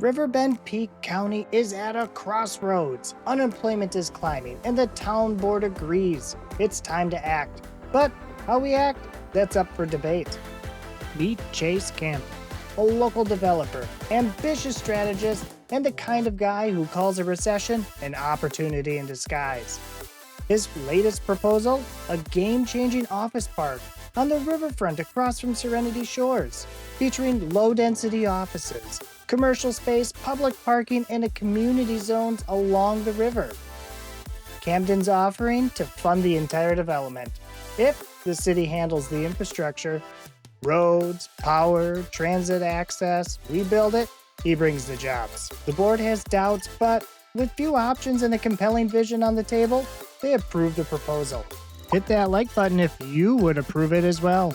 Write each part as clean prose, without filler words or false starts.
Riverbend Peak County is at a crossroads. Unemployment is climbing, and the town board agrees. It's time to act. But how we act, that's up for debate. Meet Chase Camden, a local developer, ambitious strategist, and the kind of guy who calls a recession an opportunity in disguise. His latest proposal, a game-changing office park on the riverfront across from Serenity Shores, featuring low-density offices, commercial space, public parking, and a community zones along the river. Camden's offering to fund the entire development if the city handles the infrastructure, roads, power, transit access, we build it, he brings the jobs. The board has doubts, but with few options and a compelling vision on the table, they approve the proposal. Hit that like button if you would approve it as well.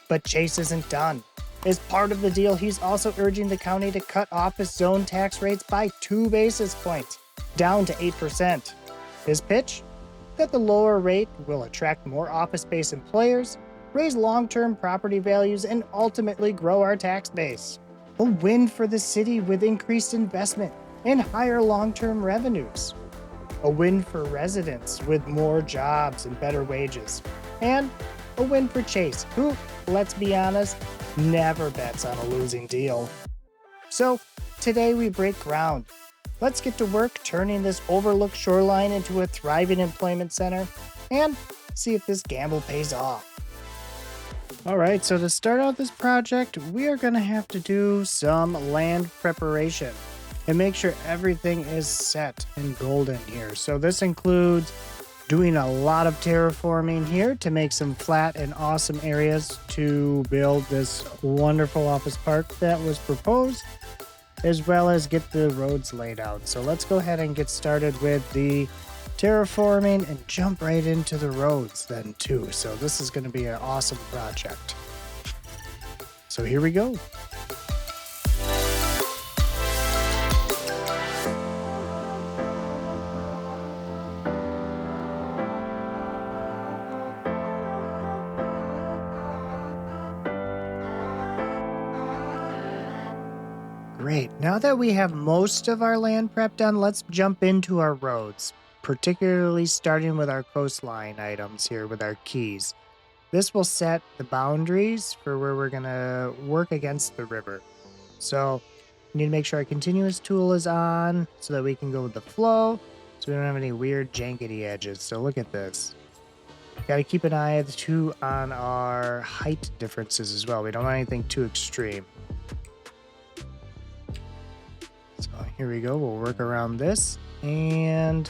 But Chase isn't done. As part of the deal, he's also urging the county to cut office zone tax rates by 2 basis points, down to 8%. His pitch? That the lower rate will attract more office-based employers, raise long-term property values, and ultimately grow our tax base. A win for the city with increased investment and higher long-term revenues. A win for residents with more jobs and better wages. And a win for Chase, who, let's be honest, never bets on a losing deal. So, today we break ground. Let's get to work turning this overlooked shoreline into a thriving employment center and see if this gamble pays off. Alright, so to start out this project, we are going to have to do some land preparation and make sure everything is set and golden here. So this includes doing a lot of terraforming here to make some flat and awesome areas to build this wonderful office park that was proposed, as well as get the roads laid out. So let's go ahead and get started with the terraforming and jump right into the roads then too. So this is going to be an awesome project. So here we go. Great. Now that we have most of our land prep done, let's jump into our roads, particularly starting with our coastline items here with our keys. This will set the boundaries for where we're going to work against the river. So we need to make sure our continuous tool is on so that we can go with the flow, so we don't have any weird jankety edges. So look at this. Got to keep an eye too on our height differences as well. We don't want anything too extreme. So here we go. We'll work around this. And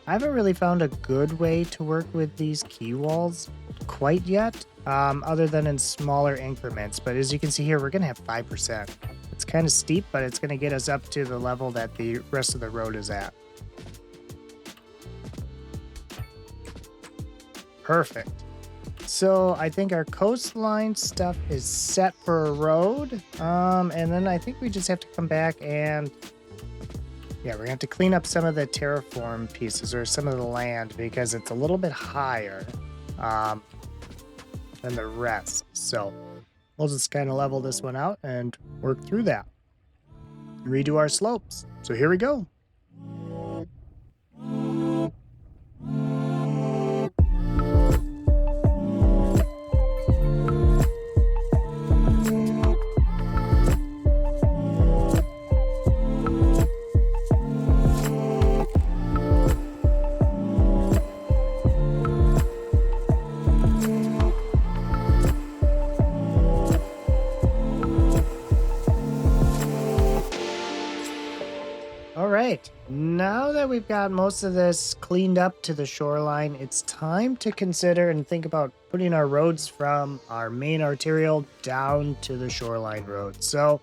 I haven't really found a good way to work with these key walls quite yet, other than in smaller increments. But as you can see here, we're going to have 5%. It's kind of steep, but it's going to get us up to the level that the rest of the road is at. Perfect. So I think our coastline stuff is set for a road. And then I think we just have to come back and we're going to have to clean up some of the terraform pieces or some of the land because it's a little bit higher than the rest. So we'll just kind of level this one out and work through that. Redo our slopes. So here we go. Alright, now that we've got most of this cleaned up to the shoreline, it's time to consider and think about putting our roads from our main arterial down to the shoreline road. So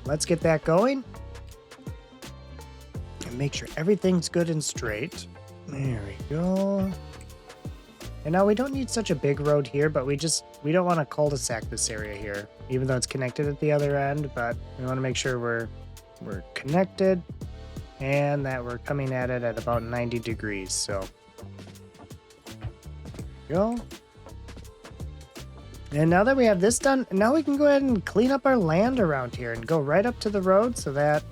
let's get that going and make sure everything's good and straight. There we go. And now we don't need such a big road here, but we don't want to cul-de-sac this area here, even though it's connected at the other end, but we want to make sure we're connected and that we're coming at it at about 90 degrees. So there we go. And now that we have this done, now we can go ahead and clean up our land around here and go right up to the road so that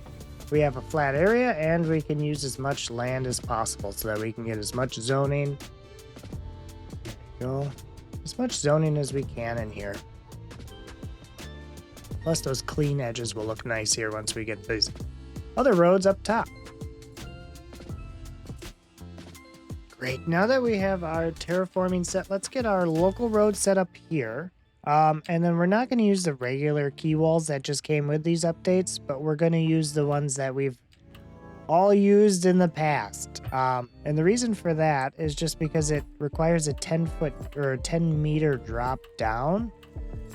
we have a flat area and we can use as much land as possible so that we can get as much zoning. Go as much zoning as we can in here. Plus those clean edges will look nice here once we get these other roads up top. Great, now that we have our terraforming set, let's get our local road set up here. And then we're not going to use the regular key walls that just came with these updates, but we're going to use the ones that we've all used in the past. And the reason for that is just because it requires a 10-foot or 10-meter drop down,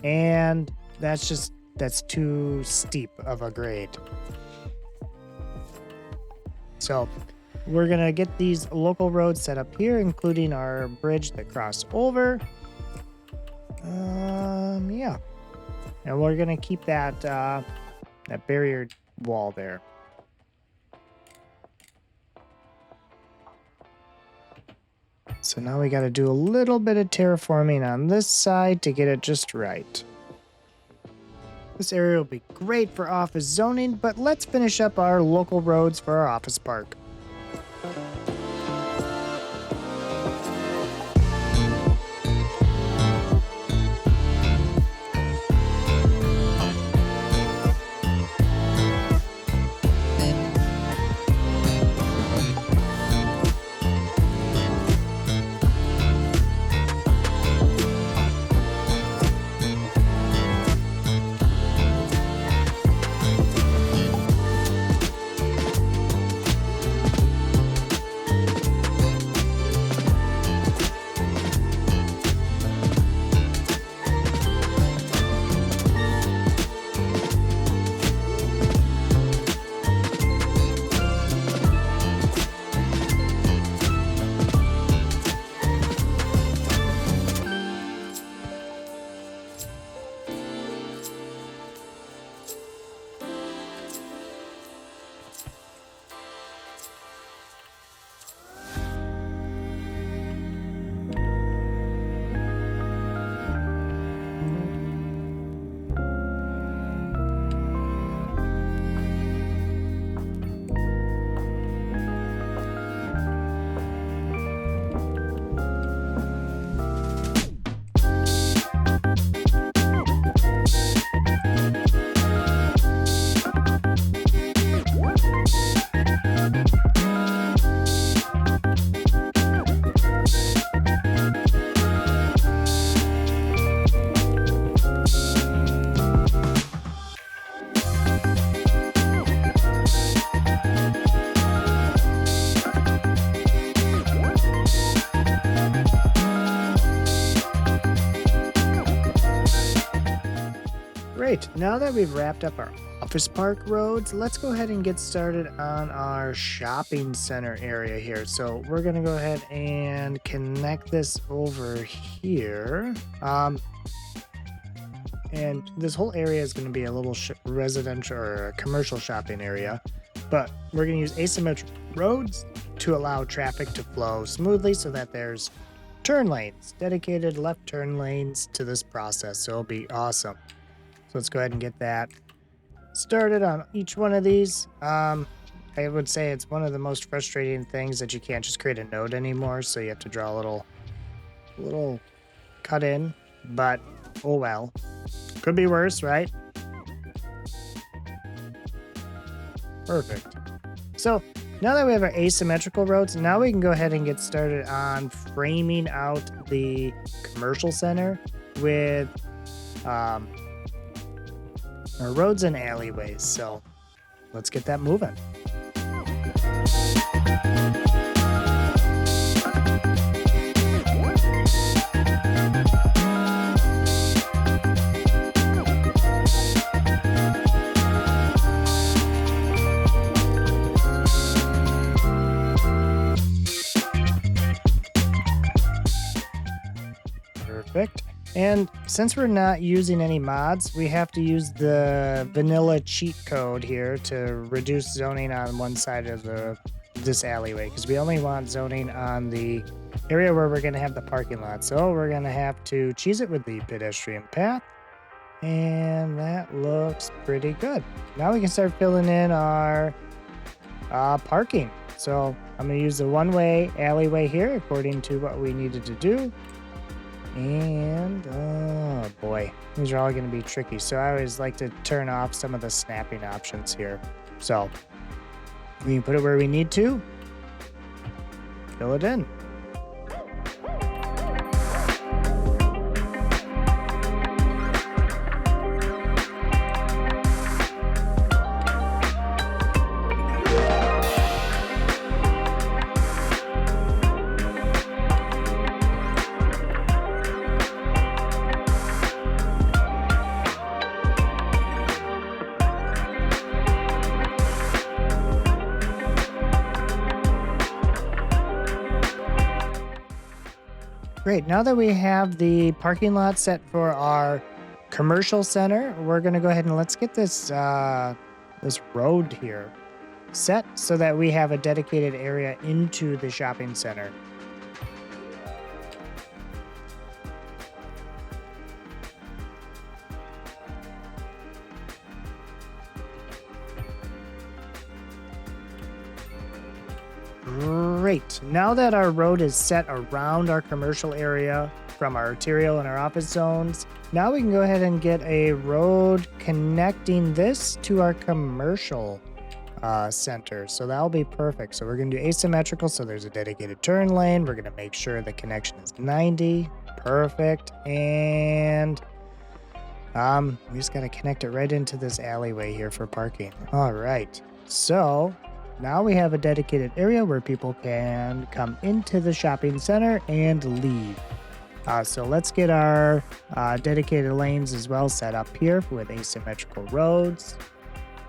and that's too steep of a grade. So we're going to get these local roads set up here, including our bridge that cross over. Yeah. And we're going to keep that barrier wall there. So now we got to do a little bit of terraforming on this side to get it just right. This area will be great for office zoning, but let's finish up our local roads for our office park. Great, now that we've wrapped up our office park roads, let's go ahead and get started on our shopping center area here. So we're gonna go ahead and connect this over here. And this whole area is gonna be a little residential or commercial shopping area, but we're gonna use asymmetric roads to allow traffic to flow smoothly so that there's turn lanes, dedicated left turn lanes to this process. So it'll be awesome. So let's go ahead and get that started on each one of these. I would say it's one of the most frustrating things that you can't just create a node anymore. So you have to draw a little cut in, but oh well. Could be worse, right? Perfect. So now that we have our asymmetrical roads, now we can go ahead and get started on framing out the commercial center with our roads and alleyways. So let's get that moving. Perfect. And since we're not using any mods, we have to use the vanilla cheat code here to reduce zoning on one side of this alleyway, because we only want zoning on the area where we're going to have the parking lot. So we're going to have to cheese it with the pedestrian path. And that looks pretty good. Now we can start filling in our parking. So I'm going to use the one-way alleyway here according to what we needed to do. And, oh boy, these are all going to be tricky. So I always like to turn off some of the snapping options here. So we can put it where we need to. Fill it in. Great. Now that we have the parking lot set for our commercial center, we're going to go ahead and let's get this this road here set so that we have a dedicated area into the shopping center. Great. Now that our road is set around our commercial area from our arterial and our office zones, now we can go ahead and get a road connecting this to our commercial center. So that'll be perfect. So we're going to do asymmetrical. So there's a dedicated turn lane. We're going to make sure the connection is 90. Perfect. And we just got to connect it right into this alleyway here for parking. All right. So now we have a dedicated area where people can come into the shopping center and leave. So let's get our dedicated lanes as well set up here with asymmetrical roads.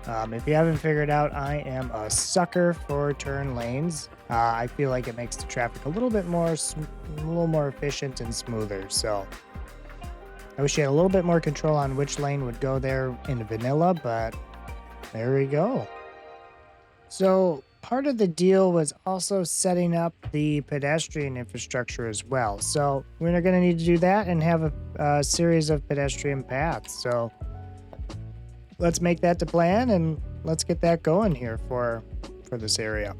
If you haven't figured out, I am a sucker for turn lanes. I feel like it makes the traffic a little more efficient and smoother. So I wish you had a little bit more control on which lane would go there in vanilla, but there we go. So part of the deal was also setting up the pedestrian infrastructure as well. So we're going to need to do that and have a series of pedestrian paths. So let's make that the plan and let's get that going here for this area.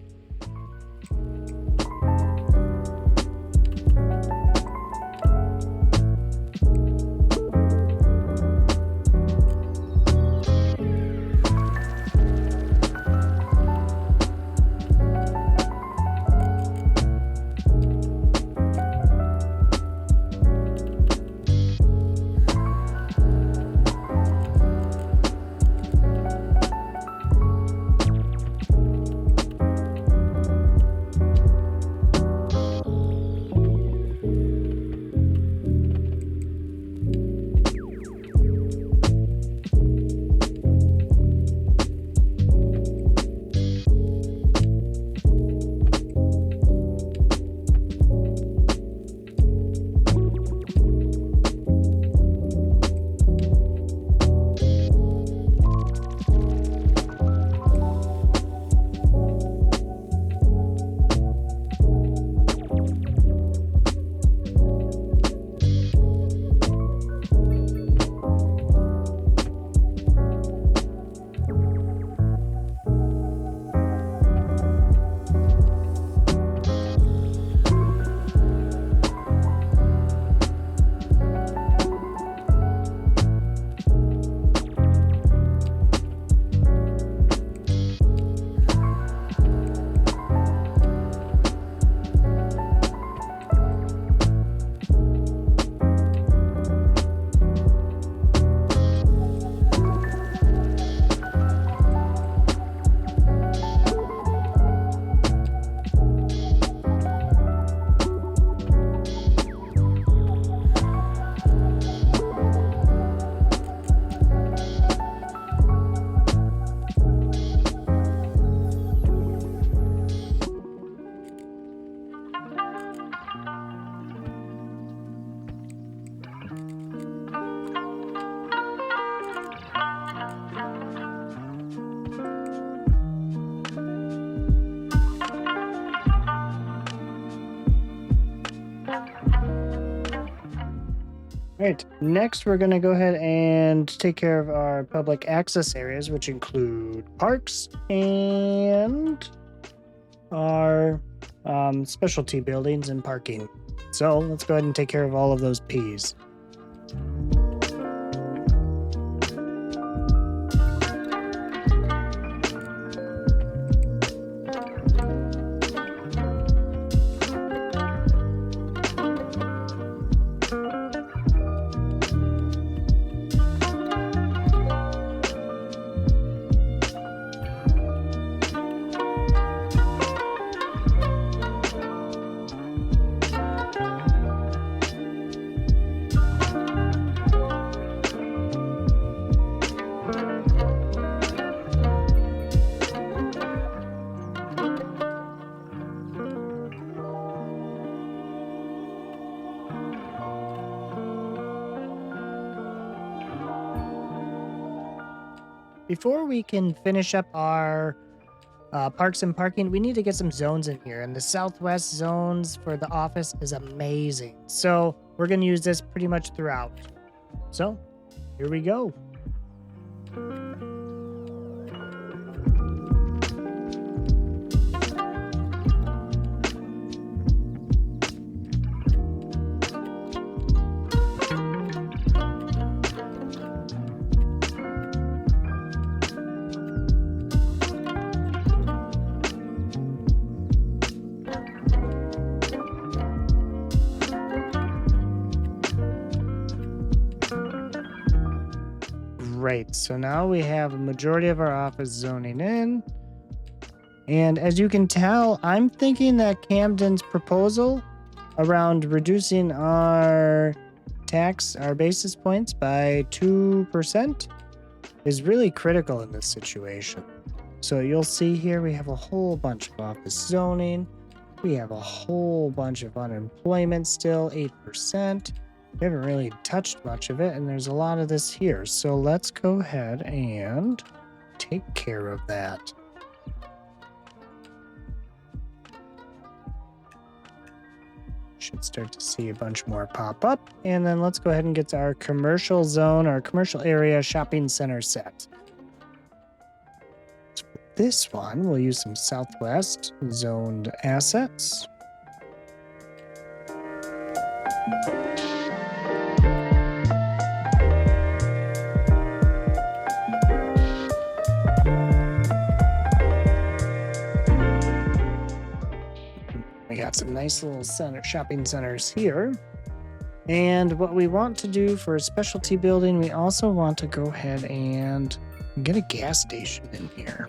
Right, next we're going to go ahead and take care of our public access areas, which include parks and our specialty buildings and parking. So let's go ahead and take care of all of those P's. Before we can finish up our parks and parking, we need to get some zones in here. And the southwest zones for the office is amazing. So we're going to use this pretty much throughout. So here we go. Great, so now we have a majority of our office zoning in. And as you can tell, I'm thinking that Camden's proposal around reducing our basis points by 2% is really critical in this situation. So you'll see here we have a whole bunch of office zoning. We have a whole bunch of unemployment still, 8%. We haven't really touched much of it, and there's a lot of this here. So let's go ahead and take care of that. Should start to see a bunch more pop up. And then let's go ahead and get to our commercial zone, our commercial area shopping center set. So for this one, we'll use some southwest zoned assets. We got some nice little shopping centers here. And what we want to do for a specialty building, we also want to go ahead and get a gas station in here.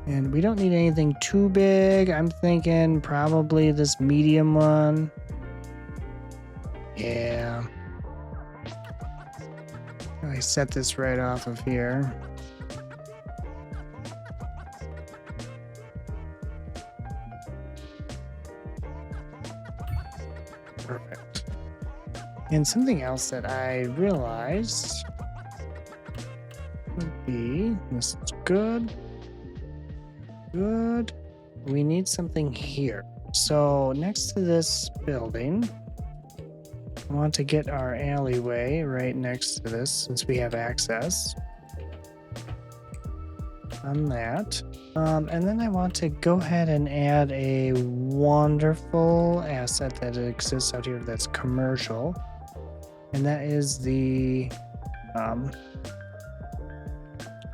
And we don't need anything too big. I'm thinking probably this medium one. Yeah. I set this right off of here. Perfect. And something else that I realized would be, this is good. Good. We need something here. So next to this building, I want to get our alleyway right next to this since we have access on that. And then I want to go ahead and add a wonderful asset that exists out here that's commercial. And that is the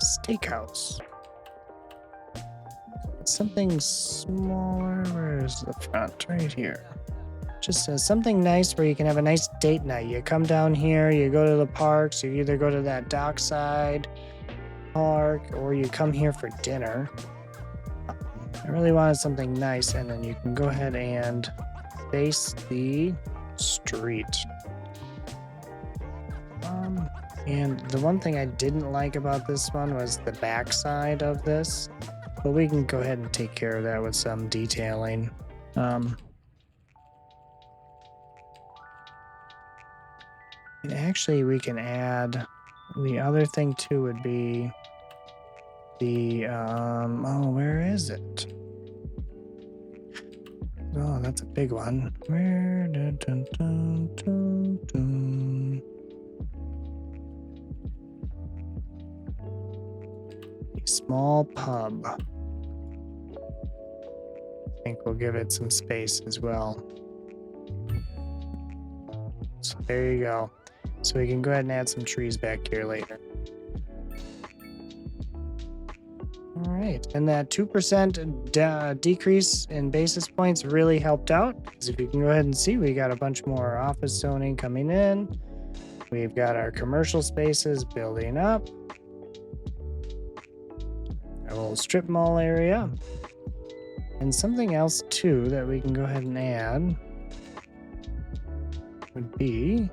steakhouse. Something smaller. Where is the front? Right here. Just something nice where you can have a nice date night. You come down here, you go to the parks, you either go to that Dockside Park or you come here for dinner. I really wanted something nice, and then you can go ahead and face the street. And the one thing I didn't like about this one was the backside of this, but we can go ahead and take care of that with some detailing. And actually, we can add the other thing too would be the where is it? Oh, that's a big one. Dun, dun, dun, dun, dun. A small pub. I think we'll give it some space as well. So there you go. So we can go ahead and add some trees back here later. All right, and that 2% decrease in basis points really helped out. Because if you can go ahead and see, we got a bunch more office zoning coming in. We've got our commercial spaces building up. A little strip mall area. And something else too that we can go ahead and add would be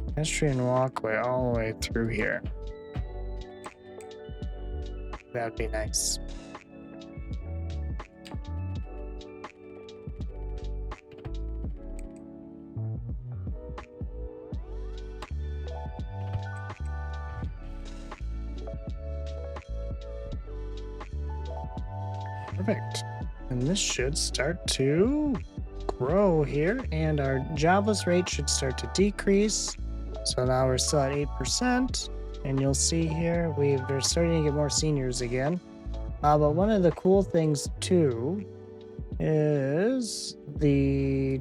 pedestrian walkway all the way through here. That'd be nice. Perfect. And this should start to grow here, and our jobless rate should start to decrease. So now we're still at 8%. And you'll see here, we're starting to get more seniors again. But one of the cool things too is the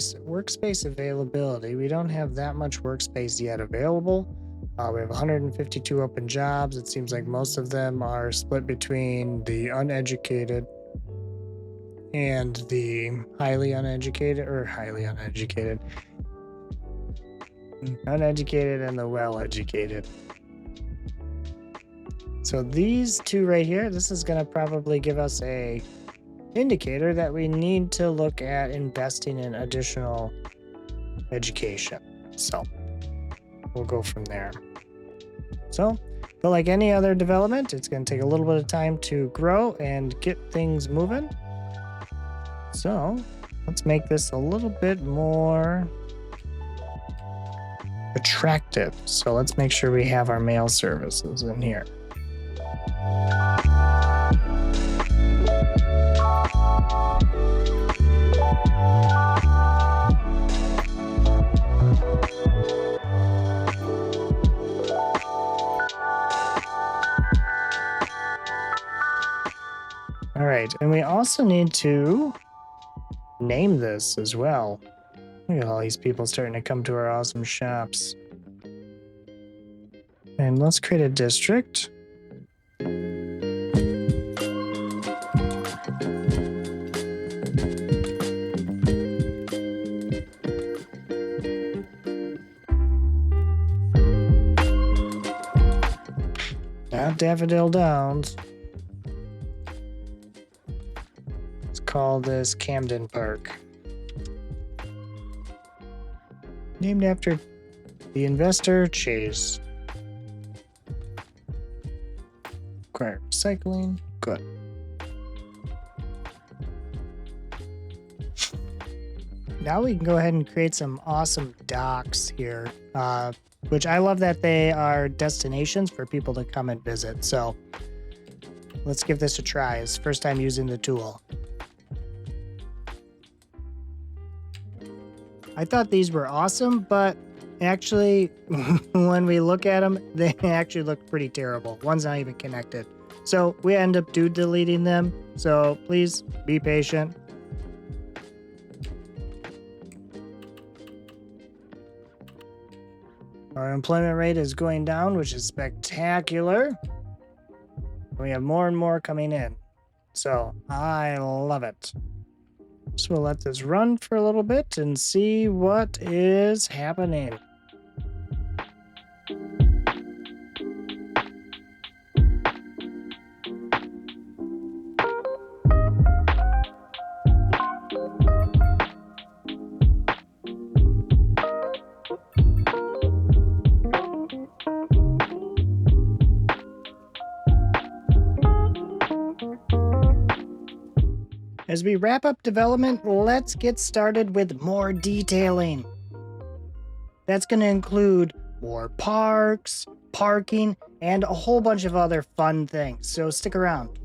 workspace availability. We don't have that much workspace yet available. We have 152 open jobs. It seems like most of them are split between the uneducated and the highly uneducated and the well-educated. So these two right here, this is going to probably give us a indicator that we need to look at investing in additional education. So we'll go from there. So, but like any other development, it's going to take a little bit of time to grow and get things moving. So let's make this a little bit more attractive. So let's make sure we have our mail services in here. All right, and we also need to name this as well. Look at all these people starting to come to our awesome shops. And let's create a district. Not Daffodil Downs. Let's call this Camden Park. Named after the investor Chase. Require recycling. Good. Now we can go ahead and create some awesome docks here, which I love that they are destinations for people to come and visit. So let's give this a try. It's first time using the tool. I thought these were awesome, but actually, when we look at them, they actually look pretty terrible. One's not even connected. So we end up deleting them. So please be patient. Our employment rate is going down, which is spectacular. We have more and more coming in. So I love it. So we'll let this run for a little bit and see what is happening. As we wrap up development, let's get started with more detailing. That's going to include more parks, parking, and a whole bunch of other fun things, so stick around.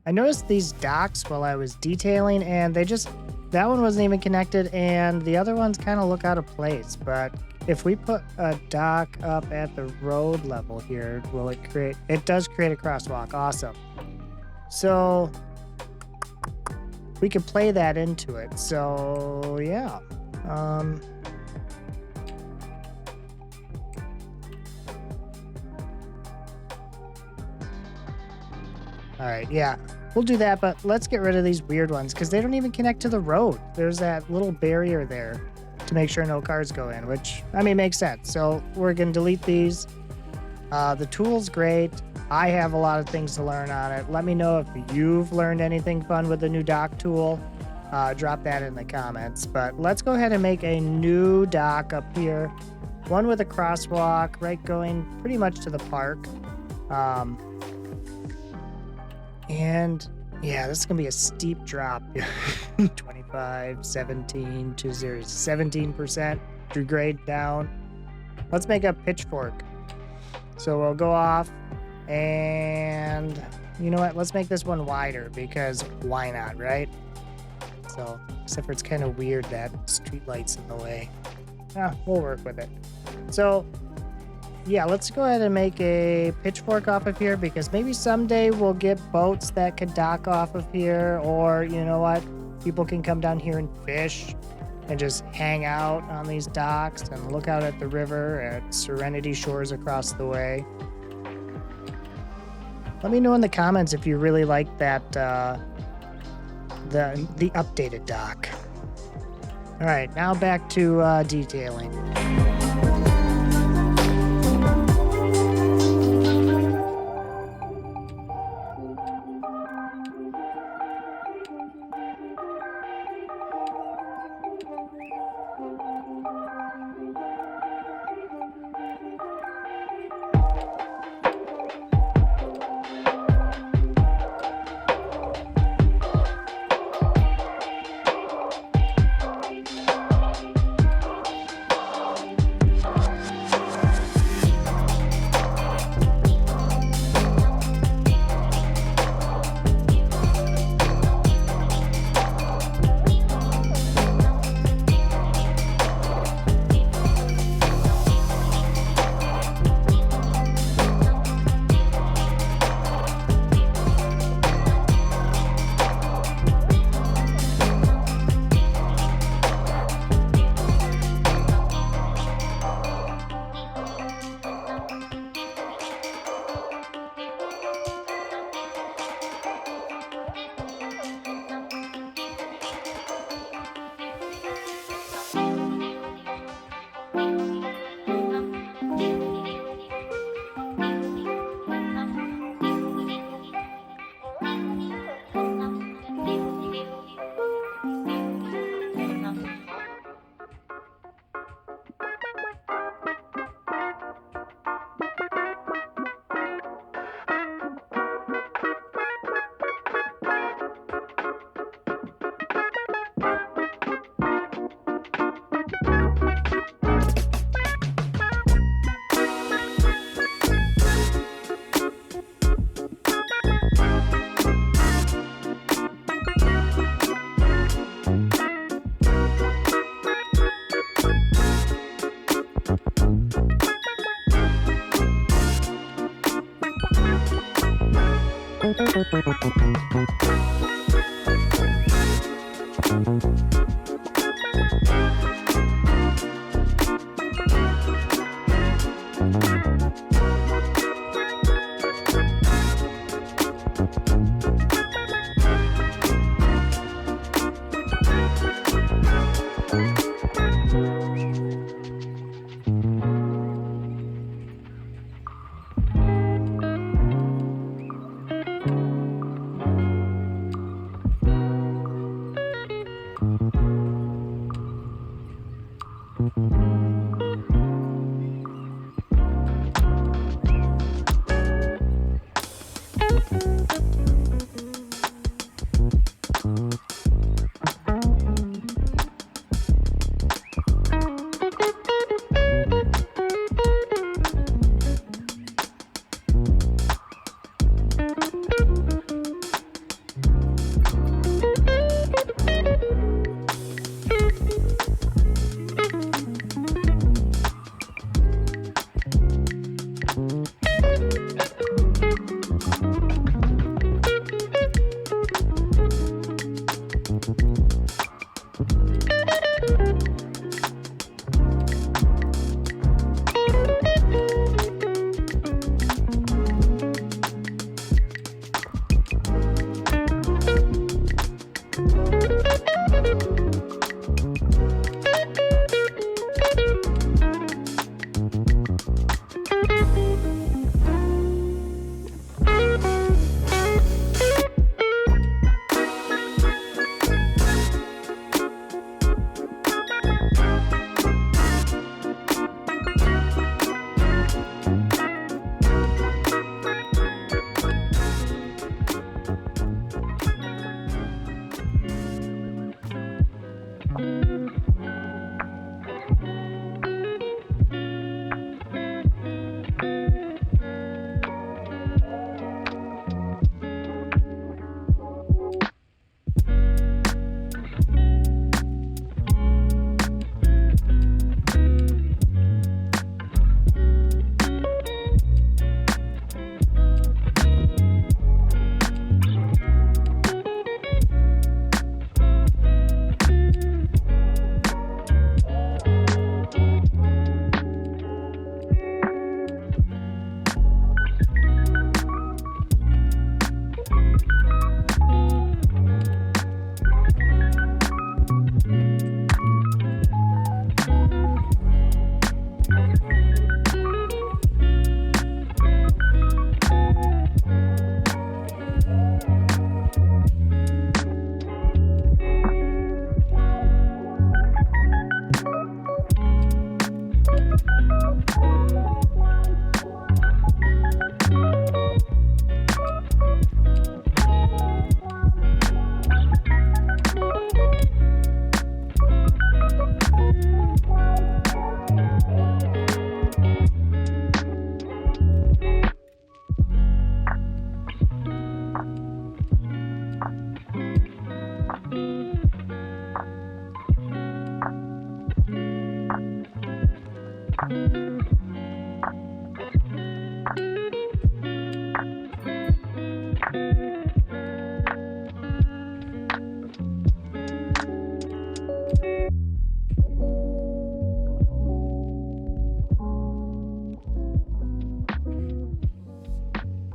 I noticed these docks while I was detailing, and that one wasn't even connected, and the other ones kind of look out of place. But if we put a dock up at the road level here, it does create a crosswalk. Awesome. So we could play that into it. So yeah. All right, yeah, we'll do that, but let's get rid of these weird ones because they don't even connect to the road. There's that little barrier there to make sure no cars go in, which, I mean, makes sense. So we're going to delete these. The tool's great. I have a lot of things to learn on it. Let me know if you've learned anything fun with the new dock tool. Drop that in the comments. But let's go ahead and make a new dock up here. One with a crosswalk, right, going pretty much to the park. And yeah, this is going to be a steep drop. 25, 17, 17% through grade down. Let's make a pitchfork. So we'll go off and you know what? Let's make this one wider because why not, right? So, except for it's kind of weird that street light's in the way. We'll work with it. So yeah, let's go ahead and make a pitchfork off of here because maybe someday we'll get boats that could dock off of here, or you know what? People can come down here and fish and just hang out on these docks and look out at the river at Serenity Shores across the way. Let me know in the comments if you really like that, the updated dock. All right, now back to detailing.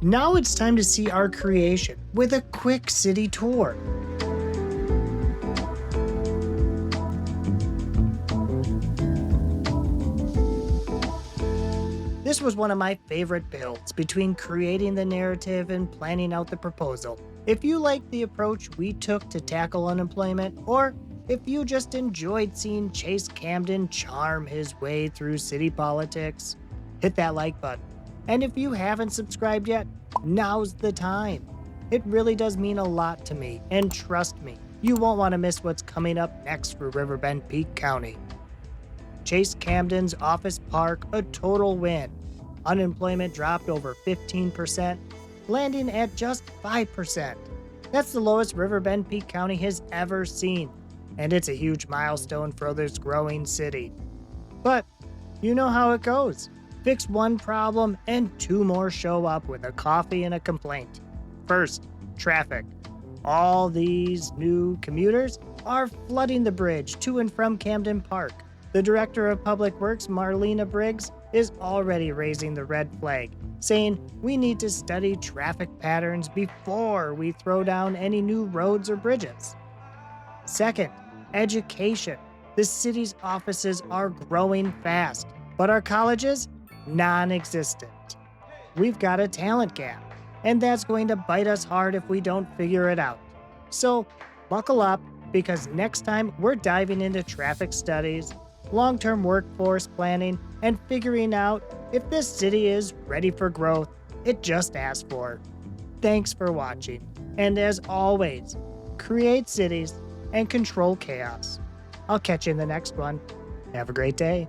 Now it's time to see our creation with a quick city tour. This was one of my favorite builds between creating the narrative and planning out the proposal. If you like the approach we took to tackle unemployment, or if you just enjoyed seeing Chase Camden charm his way through city politics, hit that like button. And if you haven't subscribed yet, now's the time. It really does mean a lot to me, and trust me, you won't want to miss what's coming up next for Riverbend Peak County. Chase Camden's office park, a total win. Unemployment dropped over 15%, landing at just 5%. That's the lowest Riverbend Peak County has ever seen, and it's a huge milestone for this growing city. But you know how it goes. Fix one problem and two more show up with a coffee and a complaint. First, traffic. All these new commuters are flooding the bridge to and from Camden Park. The Director of Public Works, Marlena Briggs, is already raising the red flag, saying we need to study traffic patterns before we throw down any new roads or bridges. Second, education. The city's offices are growing fast, but our colleges, non-existent. We've got a talent gap, and that's going to bite us hard if we don't figure it out. So buckle up, because next time we're diving into traffic studies, long-term workforce planning, and figuring out if this city is ready for growth it just asked for. Thanks for watching, and as always, create cities and control chaos. I'll catch you in the next one. Have a great day.